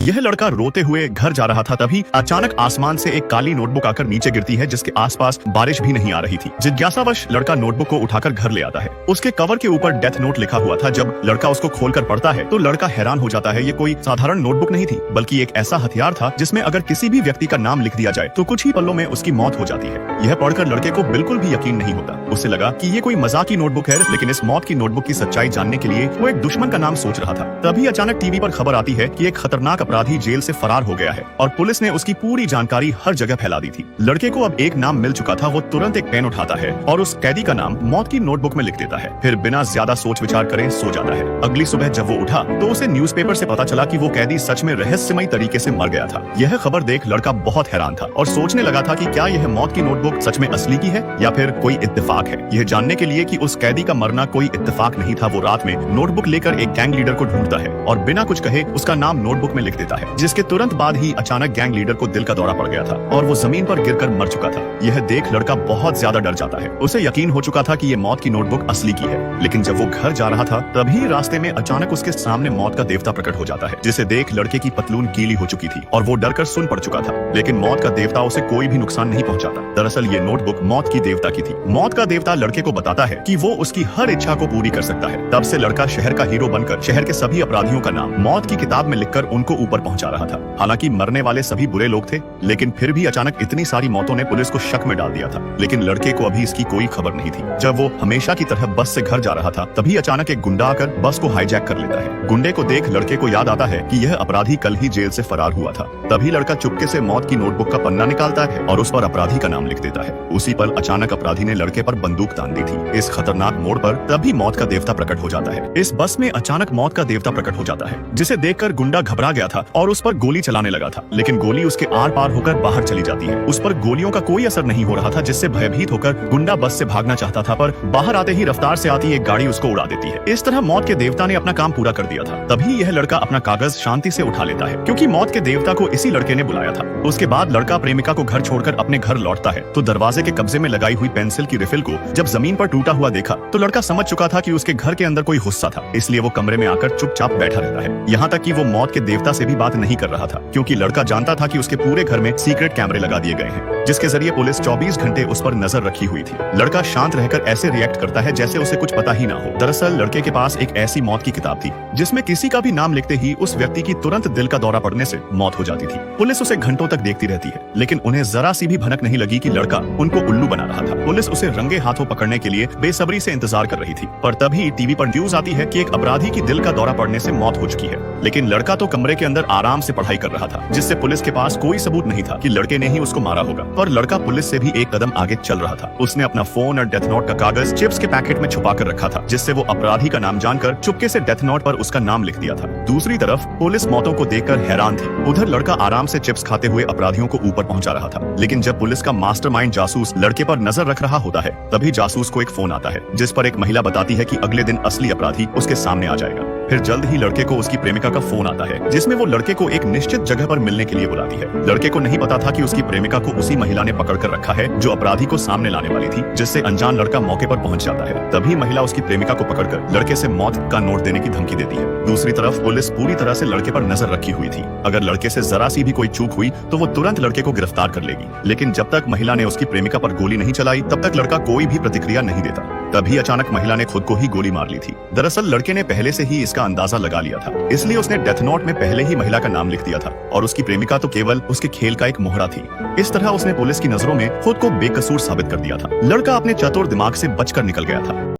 यह लड़का रोते हुए घर जा रहा था, तभी अचानक आसमान से एक काली नोटबुक आकर नीचे गिरती है, जिसके आसपास बारिश भी नहीं आ रही थी। जिज्ञासावश लड़का नोटबुक को उठाकर घर ले आता है। उसके कवर के ऊपर डेथ नोट लिखा हुआ था। जब लड़का उसको खोलकर पढ़ता है तो लड़का हैरान हो जाता है। ये कोई साधारण नोटबुक नहीं थी, बल्कि एक ऐसा हथियार था जिसमें अगर किसी भी व्यक्ति का नाम लिख दिया जाए तो कुछ ही पलों में उसकी मौत हो जाती है। यह पढ़कर लड़के को बिल्कुल भी यकीन नहीं होता। उसे लगा कि ये कोई मजाक की नोटबुक है, लेकिन इस मौत की नोटबुक की सच्चाई जानने के लिए वो एक दुश्मन का नाम सोच रहा था। तभी अचानक टीवी पर खबर आती है कि एक खतरनाक अपराधी जेल से फरार हो गया है और पुलिस ने उसकी पूरी जानकारी हर जगह फैला दी थी। लड़के को अब एक नाम मिल चुका था। वो तुरंत एक पेन उठाता है और उस कैदी का नाम मौत की नोटबुक में लिख देता है। फिर बिना ज्यादा सोच विचार करे सो जाता है। अगली सुबह जब वो उठा तो उसे न्यूज़पेपर से पता चला कि वो कैदी सच में रहस्यमयी तरीके से मर गया था। यह खबर देख लड़का बहुत हैरान था और सोचने लगा था कि क्या यह मौत की नोटबुक सच में असली की है या फिर कोई इत्तेफाक है। यह जानने के लिए कि उस कैदी का मरना कोई इत्तेफाक नहीं था, वो रात में नोटबुक लेकर एक गैंग लीडर को ढूंढता है और बिना कुछ कहे उसका नाम नोटबुक में लिख देता है। जिसके तुरंत बाद ही अचानक गैंग लीडर को दिल का दौरा पड़ गया था और वो जमीन पर गिरकर मर चुका था। यह देख लड़का बहुत ज्यादा डर जाता है। उसे यकीन हो चुका था कि ये मौत की नोटबुक असली की है। लेकिन जब वो घर जा रहा था तभी रास्ते में अचानक उसके सामने मौत का देवता प्रकट हो जाता है, जिसे देख लड़के की पतलून गीली हो चुकी थी और वो डरकर सुन पड़ चुका था। लेकिन मौत का देवता उसे कोई भी नुकसान नहीं पहुंचाता। दरअसल ये नोटबुक मौत की देवता की थी। मौत का देवता लड़के को बताता है कि वो उसकी हर इच्छा को पूरी कर सकता है। तब से लड़का शहर का हीरो बनकर शहर के सभी अपराधियों का नाम मौत की किताब में लिखकर उनको ऊपर पहुंचा रहा था। हालांकि मरने वाले सभी बुरे लोग थे, लेकिन फिर भी अचानक इतनी सारी मौतों ने पुलिस को शक में डाल दिया था। लेकिन लड़के को अभी इसकी कोई खबर नहीं थी। जब वो हमेशा की तरह बस से घर जा रहा था तभी अचानक एक गुंडा आकर बस को हाईजैक कर लेता है। गुंडे को देख लड़के को याद आता है कि यह अपराधी कल ही जेल से फरार हुआ था। तभी लड़का चुपके से मौत की नोटबुक का पन्ना निकालता है और उस पर अपराधी का नाम लिख देता है। उसी पल अचानक अपराधी ने लड़के पर बंदूक तान दी थी। इस खतरनाक मोड़ पर तभी मौत का देवता प्रकट हो जाता है। इस बस में अचानक मौत का देवता प्रकट हो जाता है, जिसे देखकर गुंडा घबरा गया था और उस पर गोली चलाने लगा था। लेकिन गोली उसके आर पार होकर बाहर चली जाती है। उस पर गोलियों का कोई असर नहीं हो रहा था, जिससे भयभीत होकर गुंडा बस से भागना चाहता था, पर बाहर आते ही रफ्तार से आती एक गाड़ी उसको उड़ा देती है। इस तरह मौत के देवता ने अपना काम पूरा कर दिया था। तभी यह लड़का अपना कागज शांति से उठा लेता है, क्योंकि मौत के देवता को इसी लड़के ने बुलाया था। उसके बाद लड़का प्रेमिका को घर छोड़कर अपने घर लौटता है तो दरवाजे के कब्जे में लगाई हुई पेंसिल की रिफिल को जब जमीन पर टूटा हुआ देखा तो लड़का समझ चुका था कि उसके घर के अंदर कोई गुस्सा था। इसलिए वो कमरे में आकर चुपचाप बैठा रहता है। यहाँ तक कि वो मौत के देवता से भी बात नहीं कर रहा था, क्योंकि लड़का जानता था कि उसके पूरे घर में सीक्रेट कैमरे लगा दिए गए हैं, जिसके जरिए पुलिस 24 घंटे उस पर नजर रखी हुई थी। लड़का शांत रहकर ऐसे रिएक्ट करता है जैसे उसे कुछ पता ही ना हो। दरअसल लड़के के पास एक ऐसी मौत की किताब थी जिसमें किसी का भी नाम लिखते ही उस व्यक्ति की तुरंत दिल का दौरा पड़ने से मौत हो जाती थी। पुलिस उसे घंटों तक देखती रहती है, लेकिन उन्हें जरा सी भी भनक नहीं लगी कि लड़का उनको उल्लू बना रहा था। पुलिस उसे रंगे हाथों पकड़ने के लिए बेसब्री से इंतजार कर रही थी। पर तभी टीवी पर न्यूज आती है कि एक अपराधी की दिल का दौरा पड़ने से मौत हो चुकी है। लेकिन लड़का तो कमरे के अंदर आराम से पढ़ाई कर रहा था, जिससे पुलिस के पास कोई सबूत नहीं था कि लड़के ने ही उसको मारा होगा। पर लड़का पुलिस से भी एक कदम आगे चल रहा था। उसने अपना फोन और डेथ नोट का कागज चिप्स के पैकेट में छुपा कर रखा था, जिससे वो अपराधी का नाम जानकर चुपके से डेथ नोट पर उसका नाम लिख दिया था। दूसरी तरफ पुलिस मौतों को देखकर हैरान थी। उधर लड़का आराम से चिप्स खाते हुए अपराधियों को ऊपर पहुंचा रहा था। लेकिन जब पुलिस का मास्टरमाइंड जासूस लड़के पर नजर रख रहा होता है तभी जासूस को एक फोन आता है, जिस पर एक महिला बताती है कि अगले दिन असली अपराधी उसके सामने आ जाएगा। फिर जल्द ही लड़के को उसकी प्रेमिका का फोन आता है, जिसमें वो लड़के को एक निश्चित जगह पर मिलने के लिए बुलाती है। लड़के को नहीं पता था कि उसकी प्रेमिका को उसी महिला ने पकड़ कर रखा है जो अपराधी को सामने लाने वाली थी, जिससे अनजान लड़का मौके पर पहुंच जाता है। तभी महिला उसकी प्रेमिका को पकड़कर लड़के से मौत का नोट देने की धमकी देती है। दूसरी तरफ पुलिस पूरी तरह से लड़के पर नजर रखी हुई थी। अगर लड़के से जरा सी भी कोई चूक हुई तो वो तुरंत लड़के को गिरफ्तार कर लेगी। लेकिन जब तक महिला ने उसकी प्रेमिका पर गोली नहीं चलाई तब तक लड़का कोई भी प्रतिक्रिया नहीं देता। तभी अचानक महिला ने खुद को ही गोली मार ली थी। दरअसल लड़के ने पहले से ही इसका अंदाजा लगा लिया था, इसलिए उसने डेथ नोट में पहले ही महिला का नाम लिख दिया था और उसकी प्रेमिका तो केवल उसके खेल का एक मोहरा थी। इस तरह उसने पुलिस की नजरों में खुद को बेकसूर साबित कर दिया था। लड़का अपने चतुर दिमाग से बचकर निकल गया था।